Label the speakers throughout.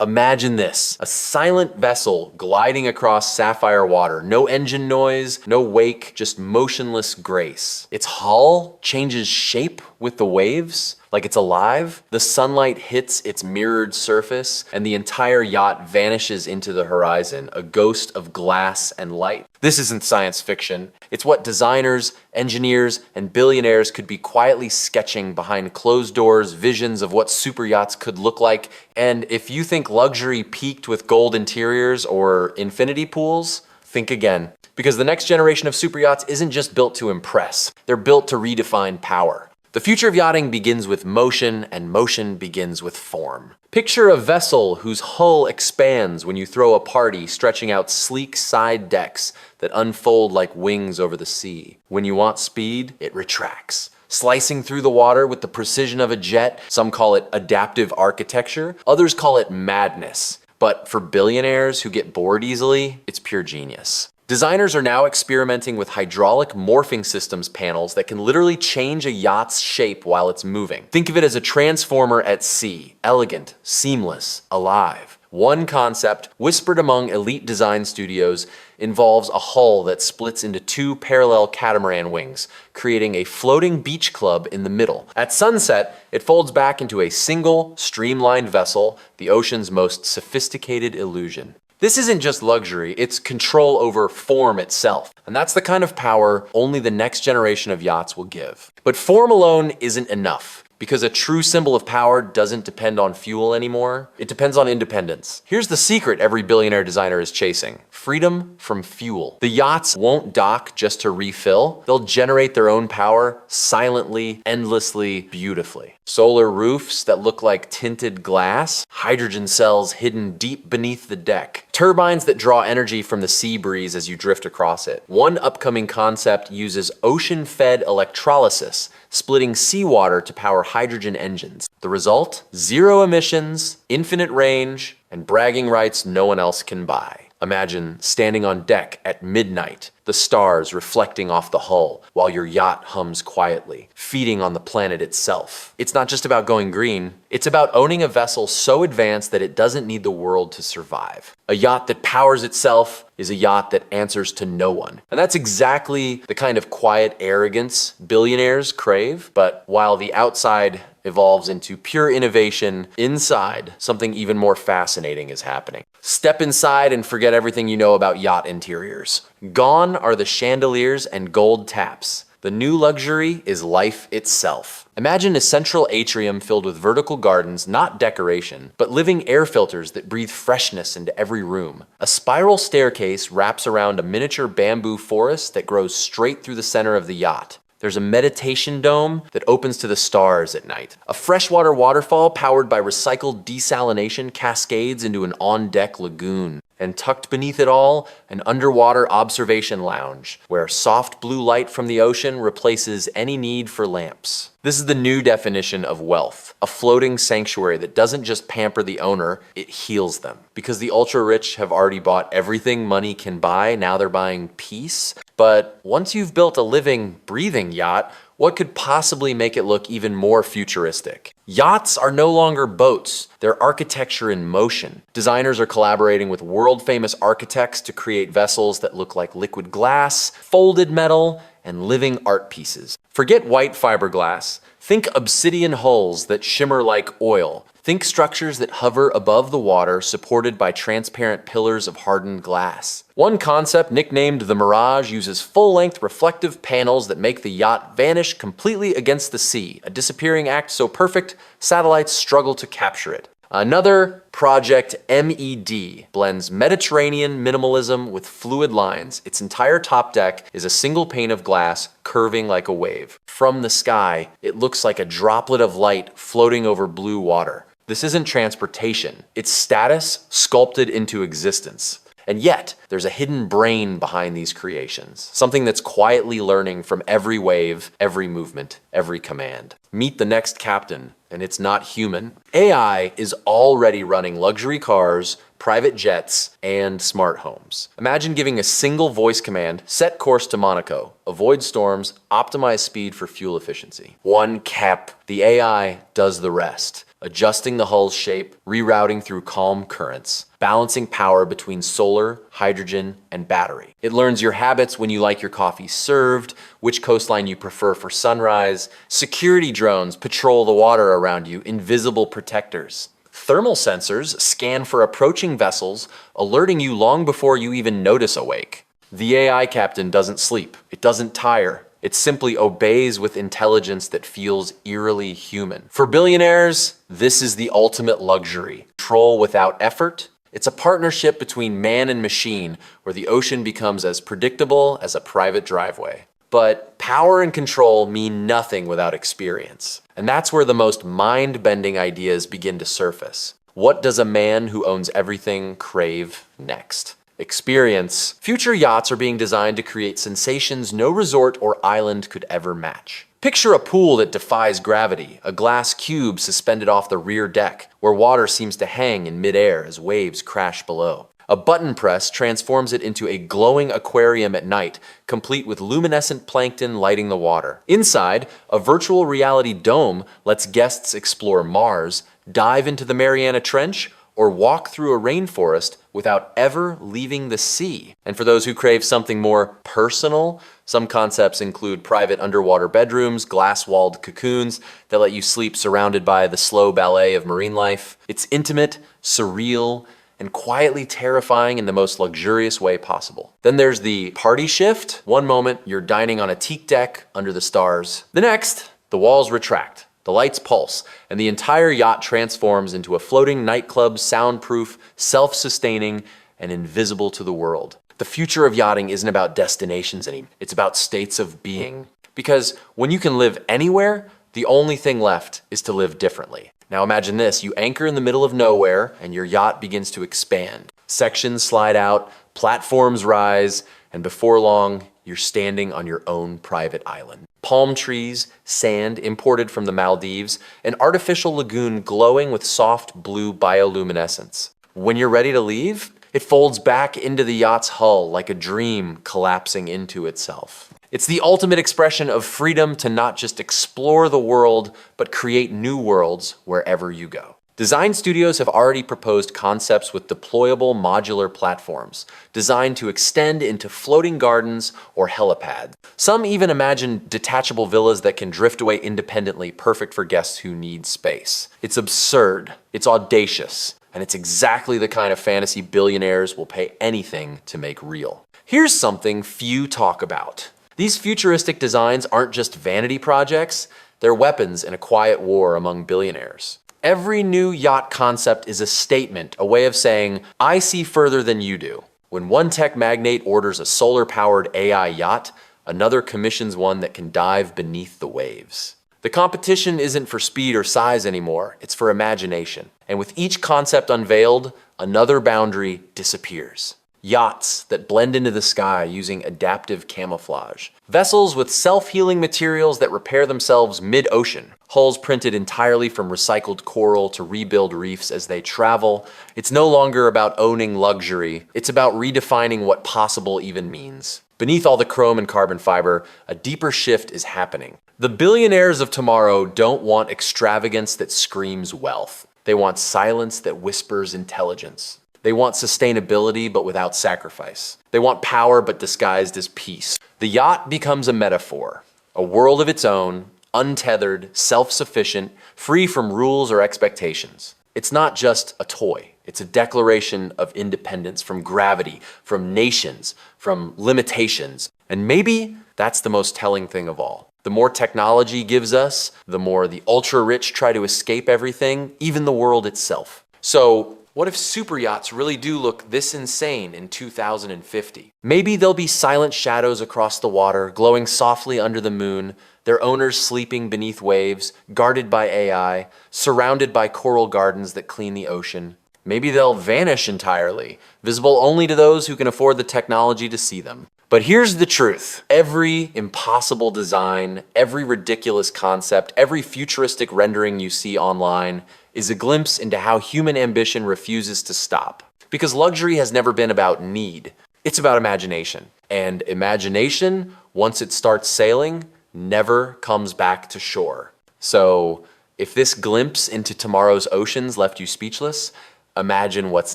Speaker 1: Imagine this, a silent vessel gliding across sapphire water. No engine noise, no wake, just motionless grace. Its hull changes shape with the waves, like it's alive. The sunlight hits its mirrored surface, and the entire yacht vanishes into the horizon, a ghost of glass and light. This isn't science fiction. It's what designers, engineers, and billionaires could be quietly sketching behind closed doors, visions of what super yachts could look like. And if you think luxury peaked with gold interiors or infinity pools, think again. Because the next generation of super yachts isn't just built to impress, they're built to redefine power. The future of yachting begins with motion, and motion begins with form. Picture a vessel whose hull expands when you throw a party, stretching out sleek side decks that unfold like wings over the sea. When you want speed, it retracts, slicing through the water with the precision of a jet. Some call it adaptive architecture, others call it madness. But for billionaires who get bored easily, it's pure genius. Designers are now experimenting with hydraulic morphing systems panels that can literally change a yacht's shape while it's moving. Think of it as a transformer at sea, elegant, seamless, alive. One concept, whispered among elite design studios, involves a hull that splits into two parallel catamaran wings, creating a floating beach club in the middle. At sunset, it folds back into a single, streamlined vessel, the ocean's most sophisticated illusion. This isn't just luxury, it's control over form itself. And that's the kind of power only the next generation of yachts will give. But form alone isn't enough, because a true symbol of power doesn't depend on fuel anymore. It depends on independence. Here's the secret every billionaire designer is chasing: freedom from fuel. The yachts won't dock just to refill. They'll generate their own power silently, endlessly, beautifully. Solar roofs that look like tinted glass, hydrogen cells hidden deep beneath the deck, turbines that draw energy from the sea breeze as you drift across it. One upcoming concept uses ocean-fed electrolysis, splitting seawater to power hydrogen engines. The result? Zero emissions, infinite range, and bragging rights no one else can buy. Imagine standing on deck at midnight, the stars reflecting off the hull while your yacht hums quietly, feeding on the planet itself. It's not just about going green, it's about owning a vessel so advanced that it doesn't need the world to survive. A yacht that powers itself is a yacht that answers to no one. And that's exactly the kind of quiet arrogance billionaires crave. But while the outside evolves into pure innovation, inside, something even more fascinating is happening. Step inside and forget everything you know about yacht interiors. Gone are the chandeliers and gold taps. The new luxury is life itself. Imagine a central atrium filled with vertical gardens, not decoration, but living air filters that breathe freshness into every room. A spiral staircase wraps around a miniature bamboo forest that grows straight through the center of the yacht. There's a meditation dome that opens to the stars at night. A freshwater waterfall powered by recycled desalination cascades into an on-deck lagoon. And tucked beneath it all, an underwater observation lounge, where soft blue light from the ocean replaces any need for lamps. This is the new definition of wealth, a floating sanctuary that doesn't just pamper the owner, it heals them. Because the ultra-rich have already bought everything money can buy, now they're buying peace. But once you've built a living, breathing yacht, what could possibly make it look even more futuristic? Yachts are no longer boats, they're architecture in motion. Designers are collaborating with world-famous architects to create vessels that look like liquid glass, folded metal, and living art pieces. Forget white fiberglass. Think obsidian hulls that shimmer like oil. Think structures that hover above the water, supported by transparent pillars of hardened glass. One concept, nicknamed the Mirage, uses full-length reflective panels that make the yacht vanish completely against the sea, a disappearing act so perfect, satellites struggle to capture it. Another, Project MED, blends Mediterranean minimalism with fluid lines. Its entire top deck is a single pane of glass curving like a wave. From the sky, it looks like a droplet of light floating over blue water. This isn't transportation, it's status sculpted into existence. And yet, there's a hidden brain behind these creations, something that's quietly learning from every wave, every movement, every command. Meet the next captain, and it's not human. AI is already running luxury cars, private jets, and smart homes. Imagine giving a single voice command: set course to Monaco, avoid storms, optimize speed for fuel efficiency. One cap, the AI does the rest. adjusting the hull's shape, rerouting through calm currents, balancing power between solar, hydrogen, and battery. It learns your habits when you like your coffee served, which coastline you prefer for sunrise. Security drones patrol the water around you, invisible protectors. Thermal sensors scan for approaching vessels, alerting you long before you even notice a wake. The AI captain doesn't sleep. It doesn't tire. It simply obeys with intelligence that feels eerily human. For billionaires, this is the ultimate luxury. Control without effort. It's a partnership between man and machine where the ocean becomes as predictable as a private driveway. But power and control mean nothing without experience. And that's where the most mind-bending ideas begin to surface. What does a man who owns everything crave next? Experience. Future yachts are being designed to create sensations no resort or island could ever match. Picture a pool that defies gravity, a glass cube suspended off the rear deck, where water seems to hang in midair as waves crash below. A button press transforms it into a glowing aquarium at night, complete with luminescent plankton lighting the water. Inside, a virtual reality dome lets guests explore Mars, dive into the Mariana Trench, or walk through a rainforest without ever leaving the sea. And for those who crave something more personal, some concepts include private underwater bedrooms, glass-walled cocoons that let you sleep surrounded by the slow ballet of marine life. It's intimate, surreal, and quietly terrifying in the most luxurious way possible. Then there's the party shift. One moment, you're dining on a teak deck under the stars. The next, the walls retract. The lights pulse, and the entire yacht transforms into a floating nightclub, soundproof, self-sustaining, and invisible to the world. The future of yachting isn't about destinations anymore. It's about states of being. Because when you can live anywhere, the only thing left is to live differently. Now imagine this, you anchor in the middle of nowhere, and your yacht begins to expand. Sections slide out, platforms rise, and before long, you're standing on your own private island. Palm trees, sand imported from the Maldives, an artificial lagoon glowing with soft blue bioluminescence. When you're ready to leave, it folds back into the yacht's hull like a dream collapsing into itself. It's the ultimate expression of freedom to not just explore the world, but create new worlds wherever you go. Design studios have already proposed concepts with deployable modular platforms, designed to extend into floating gardens or helipads. Some even imagine detachable villas that can drift away independently, perfect for guests who need space. It's absurd, it's audacious, and it's exactly the kind of fantasy billionaires will pay anything to make real. Here's something few talk about. These futuristic designs aren't just vanity projects, they're weapons in a quiet war among billionaires. Every new yacht concept is a statement, a way of saying, I see further than you do. When one tech magnate orders a solar-powered AI yacht, another commissions one that can dive beneath the waves. The competition isn't for speed or size anymore, it's for imagination. And with each concept unveiled, another boundary disappears. Yachts that blend into the sky using adaptive camouflage. Vessels with self-healing materials that repair themselves mid-ocean. Hulls printed entirely from recycled coral to rebuild reefs as they travel. It's no longer about owning luxury. It's about redefining what possible even means. Beneath all the chrome and carbon fiber, a deeper shift is happening. The billionaires of tomorrow don't want extravagance that screams wealth. They want silence that whispers intelligence. They want sustainability, but without sacrifice. They want power, but disguised as peace. The yacht becomes a metaphor, a world of its own, untethered, self-sufficient, free from rules or expectations. It's not just a toy. It's a declaration of independence from gravity, from nations, from limitations. And maybe that's the most telling thing of all. The more technology gives us, the more the ultra-rich try to escape everything, even the world itself. So, what if super yachts really do look this insane in 2050? Maybe there'll be silent shadows across the water, glowing softly under the moon, their owners sleeping beneath waves, guarded by AI, surrounded by coral gardens that clean the ocean. Maybe they'll vanish entirely, visible only to those who can afford the technology to see them. But here's the truth. Every impossible design, every ridiculous concept, every futuristic rendering you see online is a glimpse into how human ambition refuses to stop. Because luxury has never been about need. It's about imagination. And imagination, once it starts sailing, never comes back to shore. So If this glimpse into tomorrow's oceans left you speechless, imagine what's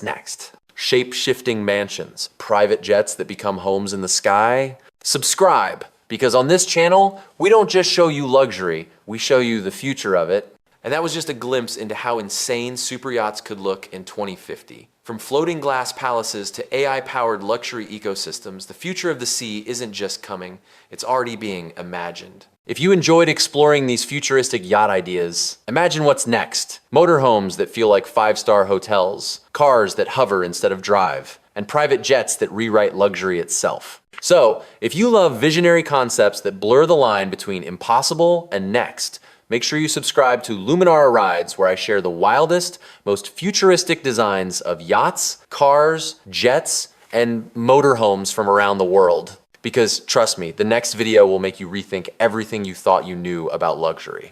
Speaker 1: next. Shape-shifting mansions, private jets that become homes in the sky. Subscribe, because on this channel, we don't just show you luxury, we show you the future of it. And that was just a glimpse into how insane super yachts could look in 2050. From floating glass palaces to AI-powered luxury ecosystems, the future of the sea isn't just coming, it's already being imagined. If you enjoyed exploring these futuristic yacht ideas, imagine what's next. Motorhomes that feel like five-star hotels, cars that hover instead of drive, and private jets that rewrite luxury itself. So, if you love visionary concepts that blur the line between impossible and next, make sure you subscribe to Luminara Rides, where I share the wildest, most futuristic designs of yachts, cars, jets, and motorhomes from around the world. Because trust me, the next video will make you rethink everything you thought you knew about luxury.